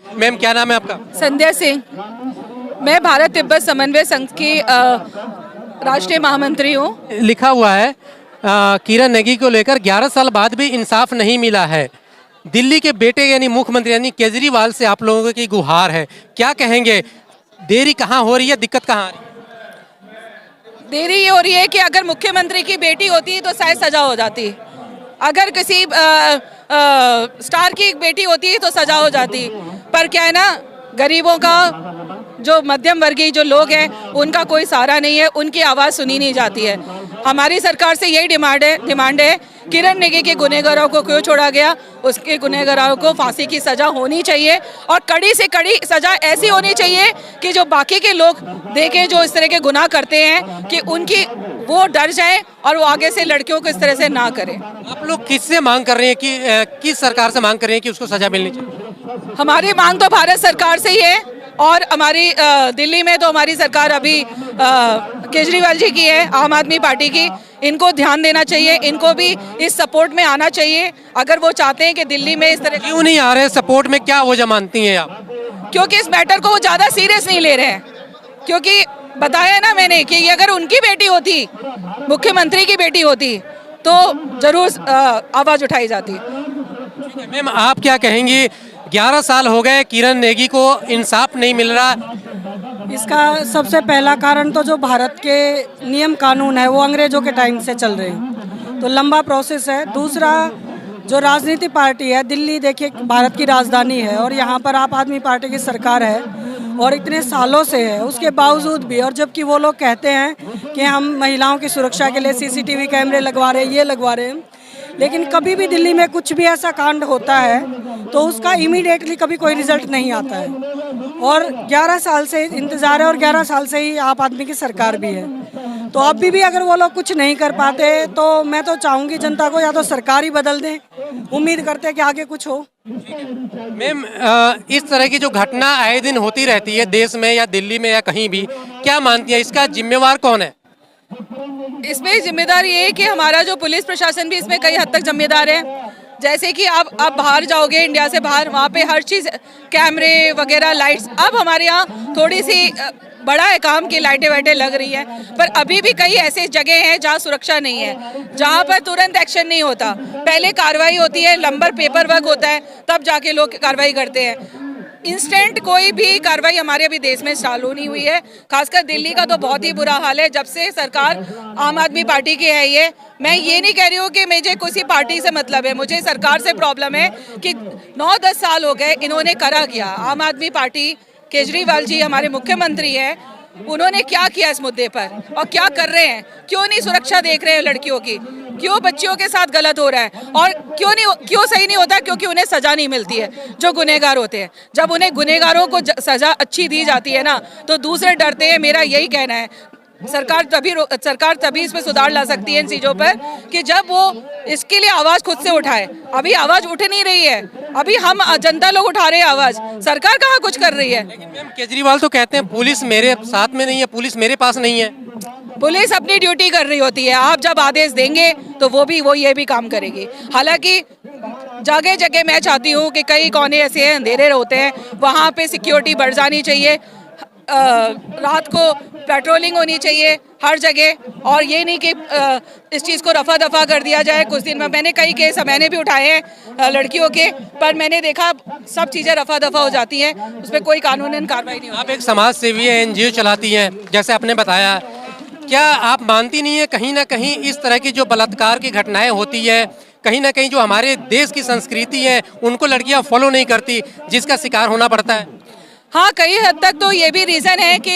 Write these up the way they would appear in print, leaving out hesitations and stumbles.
Ma'am क्या नाम है आपका? संध्या सिंह। मैं भारत तिब्बत समन्वय संघ की राष्ट्रीय महामंत्री हूँ। लिखा हुआ है किरण नेगी को लेकर 11 साल बाद भी इंसाफ नहीं मिला है। दिल्ली के बेटे यानी मुख्यमंत्री यानी केजरीवाल से आप लोगों की गुहार है, क्या कहेंगे? देरी कहाँ हो रही है, दिक्कत कहाँ आ रही है? देरी ये हो रही है कि अगर मुख्यमंत्री की बेटी होती तो शायद सजा हो जाती। अगर किसी स्टार की बेटी होती तो सजा हो जाती। पर क्या है ना, गरीबों का, जो मध्यम वर्गीय जो लोग हैं, उनका कोई सहारा नहीं है, उनकी आवाज़ सुनी नहीं जाती है। हमारी सरकार से यही डिमांड है किरण नेगी के गुनहगारों को क्यों छोड़ा गया, उसके गुनहगारों को फांसी की सज़ा होनी चाहिए और कड़ी से कड़ी सज़ा ऐसी होनी चाहिए कि जो बाकी के लोग देखें जो इस तरह के गुनाह करते हैं कि उनकी वो डर जाए और वो आगे से लड़कियों को इस तरह से ना करें। आप लोग किससे मांग कर रहे हैं कि किस सरकार से मांग कर रहे हैं कि उसको सजा मिलनी चाहिए? हमारी मांग तो भारत सरकार से ही है और हमारी दिल्ली में तो हमारी सरकार अभी केजरीवाल जी की है, आम आदमी पार्टी की। इनको ध्यान देना चाहिए, इनको भी इस सपोर्ट में आना चाहिए अगर वो चाहते हैं कि दिल्ली में इस तरह। क्यों नहीं आ रहे सपोर्ट में, क्या वजह मानती हैं आप? क्योंकि इस मैटर को वो ज़्यादा सीरियस नहीं ले रहे हैं। क्योंकि बताया ना मैंने कि ये अगर उनकी बेटी होती, मुख्यमंत्री की बेटी होती, तो जरूर आवाज़ उठाई जाती। मैम आप क्या कहेंगी? 11 साल हो गए किरण नेगी को इंसाफ नहीं मिल रहा। इसका सबसे पहला कारण तो जो भारत के नियम कानून है वो अंग्रेजों के टाइम से चल रहे हैं, तो लंबा प्रोसेस है। दूसरा, जो राजनीति पार्टी है, दिल्ली देखिए भारत की राजधानी है और यहाँ पर आप आदमी पार्टी की सरकार है और इतने सालों से है, उसके बावजूद भी, और जबकि वो लोग कहते हैं कि हम महिलाओं की सुरक्षा के लिए सीसीटीवी कैमरे लगवा रहे हैं, ये लगवा रहे हैं, लेकिन कभी भी दिल्ली में कुछ भी ऐसा कांड होता है तो उसका इमीडिएटली कभी कोई रिजल्ट नहीं आता है। और 11 साल से इंतज़ार है और 11 साल से ही आप आदमी की सरकार भी है, तो अभी भी अगर वो लोग कुछ नहीं कर पाते तो मैं तो चाहूँगी जनता को या तो सरकार ही बदल दें। उम्मीद करते हैं कि आगे कुछ हो। मैम इस तरह की जो घटना आए दिन होती रहती है देश में या दिल्ली में या कहीं भी, क्या मानती है इसका जिम्मेवार कौन है? इसमें जिम्मेदार ये है कि हमारा जो पुलिस प्रशासन भी इसमें कई हद तक जिम्मेदार है। जैसे कि आप बाहर जाओगे, इंडिया से बाहर, वहाँ पे हर चीज़ कैमरे वगैरह, लाइट्स, अब हमारे यहाँ थोड़ी सी बड़ा है काम की लाइटें वाइटें लग रही हैं, पर अभी भी कई ऐसे जगह हैं जहाँ सुरक्षा नहीं है, जहाँ पर तुरंत एक्शन नहीं होता। पहले कार्रवाई होती है, लंबर पेपर वर्क होता है, तब जाके लोग कार्रवाई करते हैं। इंस्टेंट कोई भी कार्रवाई हमारे अभी देश में चालू नहीं हुई है। खासकर दिल्ली का तो बहुत ही बुरा हाल है जब से सरकार आम आदमी पार्टी की है। ये मैं ये नहीं कह रही हूँ कि मुझे किसी पार्टी से मतलब है, मुझे सरकार से प्रॉब्लम है कि 9-10 साल हो गए इन्होंने करा क्या। आम आदमी पार्टी, केजरीवाल जी हमारे मुख्यमंत्री हैं, उन्होंने क्या किया इस मुद्दे पर और क्या कर रहे हैं? क्यों नहीं सुरक्षा देख रहे हैं लड़कियों की? क्यों बच्चियों के साथ गलत हो रहा है? और क्यों सही नहीं होता? क्योंकि उन्हें सजा नहीं मिलती है जो गुनहगार होते हैं। जब उन्हें गुनहगारों को सजा अच्छी दी जाती है ना, तो दूसरे डरते हैं। मेरा यही कहना है, सरकार तभी इसमें सुधार ला सकती है इन चीज़ों पर कि जब वो इसके लिए आवाज़ खुद से उठाए। अभी आवाज़ उठ नहीं रही है, अभी हम जनता लोग उठा रहे हैं आवाज़, सरकार कहाँ कुछ कर रही है। लेकिन मैम केजरीवाल तो कहते हैं पुलिस मेरे साथ में नहीं है, पुलिस मेरे पास नहीं है। पुलिस अपनी ड्यूटी कर रही होती है, आप जब आदेश देंगे तो वो ये भी काम करेगी। हालांकि जगह जगह मैं चाहती हूँ कि कई कोने ऐसे अंधेरे होते हैं, वहाँ पे सिक्योरिटी बढ़ जानी चाहिए, रात को पेट्रोलिंग होनी चाहिए हर जगह, और ये नहीं कि इस चीज़ को रफा दफा कर दिया जाए। कुछ दिन में मैंने कई केस मैंने भी उठाए हैं लड़कियों के, पर मैंने देखा सब चीज़ें रफा दफा हो जाती हैं, उसमें कोई कानूनन कार्रवाई नहीं होती। आप एक समाज सेवी है, एनजीओ चलाती हैं, जैसे आपने बताया, क्या आप मानती नहीं है कहीं ना कहीं इस तरह की जो बलात्कार की घटनाएं होती है, कहीं ना कहीं जो हमारे देश की संस्कृति है उनको लड़कियां फॉलो नहीं करती, जिसका शिकार होना पड़ता है? हाँ, कई हद तक तो ये भी रीज़न है कि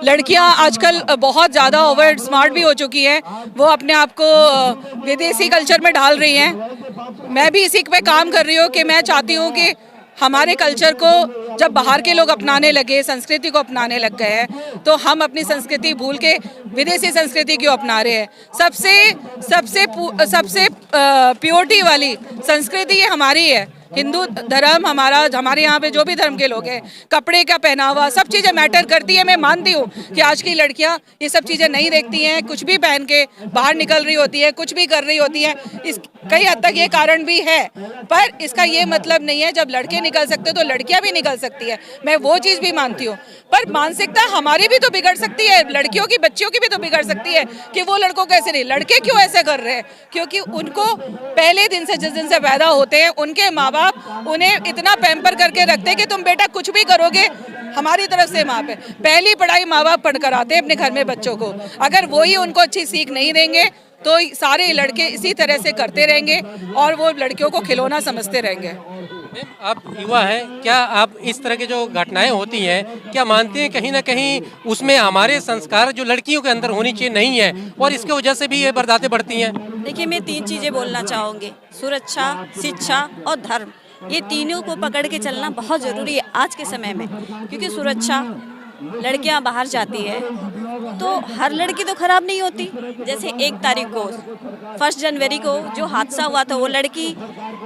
लड़कियां आजकल बहुत ज़्यादा ओवर स्मार्ट भी हो चुकी हैं, वो अपने आप को विदेशी कल्चर में ढाल रही हैं। मैं भी इसी पे काम कर रही हूँ कि मैं चाहती हूँ कि हमारे कल्चर को जब बाहर के लोग अपनाने लगे, संस्कृति को अपनाने लग गए हैं, तो हम अपनी संस्कृति भूल के विदेशी संस्कृति क्यों अपना रहे हैं। सबसे प्योरिटी वाली संस्कृति ये हमारी है, हिंदू धर्म हमारे यहाँ पे जो भी धर्म के लोग हैं, कपड़े का पहनावा सब चीज़ें मैटर करती है। मैं मानती हूँ कि आज की लड़कियाँ ये सब चीज़ें नहीं देखती हैं, कुछ भी पहन के बाहर निकल रही होती है, कुछ भी कर रही होती है। इस कई हद तक ये कारण भी है, पर इसका ये मतलब नहीं है जब लड़के निकल सकते तो लड़कियां भी निकल सकती है। मैं वो चीज़ भी मानती हूँ, पर मानसिकता हमारी भी तो बिगड़ सकती है, लड़कियों की बच्चियों की भी तो बिगड़ सकती है कि वो लड़कों को ऐसे नहीं, लड़के क्यों ऐसे कर रहे हैं? क्योंकि उनको पहले दिन से, जिस दिन से पैदा होते हैं, उनके माँ बाप उन्हें इतना पैम्पर करके रखते हैं कि तुम बेटा कुछ भी करोगे हमारी तरफ से माँ पे। पहली पढ़ाई माँ बाप पढ़ कर आते हैं अपने घर में बच्चों को। अगर वही उनको अच्छी सीख नहीं देंगे तो सारे लड़के इसी तरह से करते रहेंगे और वो लड़कियों को खिलौना समझते रहेंगे। आप युवा हैं, क्या आप इस तरह की जो घटनाएं होती हैं, क्या मानते हैं कहीं ना कहीं उसमें हमारे संस्कार जो लड़कियों के अंदर होनी चाहिए नहीं है और इसके वजह से भी ये बर्दाश्तें बढ़ती हैं? देखिए, मैं 3 चीज़ें बोलना चाहूँगी, सुरक्षा, शिक्षा और धर्म। ये तीनों को पकड़ के चलना बहुत ज़रूरी है आज के समय में, क्योंकि सुरक्षा, लड़कियां बाहर जाती है तो हर लड़की तो खराब नहीं होती। जैसे 1 तारीख को 1 जनवरी को जो हादसा हुआ था, वो लड़की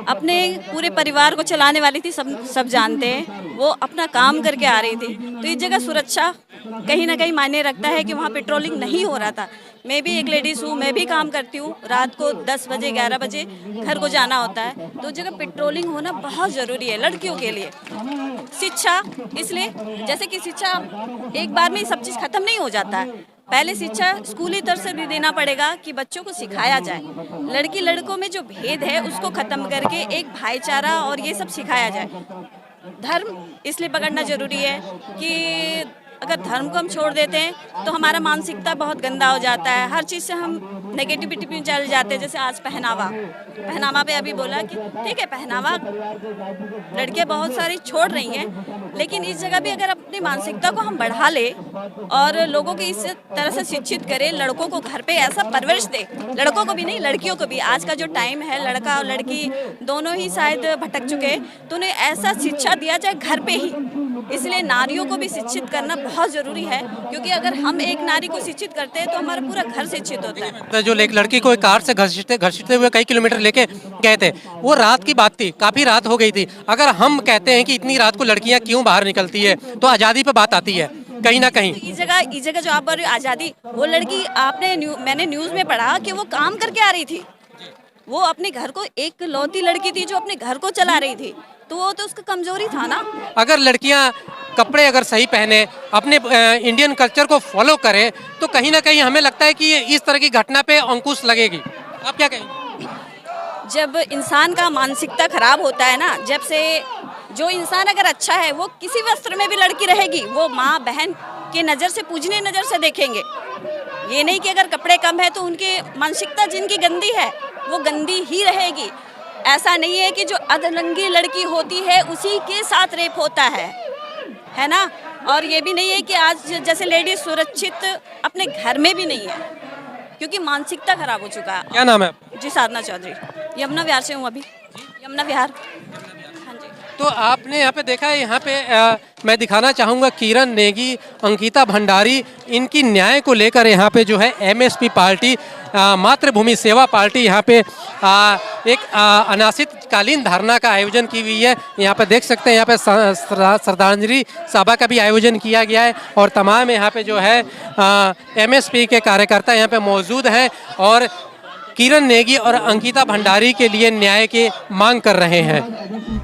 अपने पूरे परिवार को चलाने वाली थी, सब जानते हैं, वो अपना काम करके आ रही थी। तो इस जगह सुरक्षा कहीं ना कहीं मायने रखता है कि वहाँ पेट्रोलिंग नहीं हो रहा था। मैं भी एक लेडीज़ हूँ, मैं भी काम करती हूँ, रात को 10 बजे 11 बजे घर को जाना होता है, तो जगह पेट्रोलिंग होना बहुत ज़रूरी है लड़कियों के लिए। शिक्षा, इसलिए जैसे कि शिक्षा एक बार में सब चीज़ खत्म नहीं हो जाता है, पहले शिक्षा स्कूली स्तर से भी देना पड़ेगा कि बच्चों को सिखाया जाए, लड़की लड़कों में जो भेद है उसको खत्म करके एक भाईचारा और ये सब सिखाया जाए। धर्म इसलिए पकड़ना जरूरी है कि अगर धर्म को हम छोड़ देते हैं तो हमारा मानसिकता बहुत गंदा हो जाता है, हर चीज़ से हम नेगेटिविटी में चल जाते हैं। जैसे आज पहनावा पे अभी बोला कि ठीक है, पहनावा लड़कियां बहुत सारी छोड़ रही हैं, लेकिन इस जगह भी अगर अपनी मानसिकता को हम बढ़ा ले और लोगों को इस तरह से शिक्षित करें, लड़कों को घर पे ऐसा परवरिश दे, लड़कों को भी नहीं लड़कियों को भी। आज का जो टाइम है, लड़का और लड़की दोनों ही शायद भटक चुके हैं, तो उन्हें ऐसा शिक्षा दिया जाए घर पे ही। इसलिए नारियों को भी शिक्षित करना बहुत ज़रूरी है, क्योंकि अगर हम एक नारी को शिक्षित करते हैं तो हमारा पूरा घर शिक्षित होता है। तो जो एक लड़की को एक कार से घसीटते हुए कई किलोमीटर लेके गए थे, वो रात की बात थी, काफ़ी रात हो गई थी। अगर हम कहते हैं कि इतनी रात को लड़कियां क्यों बाहर निकलती है, तो आज़ादी पे बात आती है कहीं ना कहीं। इस जगह जो आप बोल रहे हो आज़ादी, वो लड़की मैंने न्यूज़ में पढ़ा कि वो काम करके आ रही थी, वो अपने घर को, एक लौती लड़की थी जो अपने घर को चला रही थी, तो वो तो उसका कमजोरी था ना। अगर लड़कियां कपड़े अगर सही पहने, अपने इंडियन कल्चर को फॉलो करें, तो कहीं ना कहीं हमें लगता है कि इस तरह की घटना पे अंकुश लगेगी। आप क्या कहेंगे? जब इंसान का मानसिकता खराब होता है ना, जब से जो इंसान अगर अच्छा है वो किसी वस्त्र में भी लड़की रहेगी, वो माँ बहन के नज़र से, पूजने नज़र से देखेंगे। ये नहीं कि अगर कपड़े कम है तो उनकी मानसिकता जिनकी गंदी है वो गंदी ही रहेगी। ऐसा नहीं है कि जो अधरंगी लड़की होती है उसी के साथ रेप होता है ना। और ये भी नहीं है कि आज जैसे लेडीज सुरक्षित अपने घर में भी नहीं है, क्योंकि मानसिकता खराब हो चुका है। क्या नाम है आपका? जी, साधना चौधरी, यमुना विहार से हूँ अभी, यमुना विहार। हाँ जी। तो आपने यहाँ पे देखा है, यहाँ पे मैं दिखाना चाहूँगा किरण नेगी, अंकिता भंडारी, इनकी न्याय को लेकर यहाँ पे जो है एमएसपी पार्टी, मातृभूमि सेवा पार्टी यहाँ पे एक अनासित कालीन धरना का आयोजन की हुई है। यहाँ पे देख सकते हैं, यहाँ पे श्रद्धांजलि सभा का भी आयोजन किया गया है और तमाम यहाँ पे जो है एमएसपी के कार्यकर्ता यहाँ पे मौजूद हैं और किरण नेगी और अंकिता भंडारी के लिए न्याय की मांग कर रहे हैं।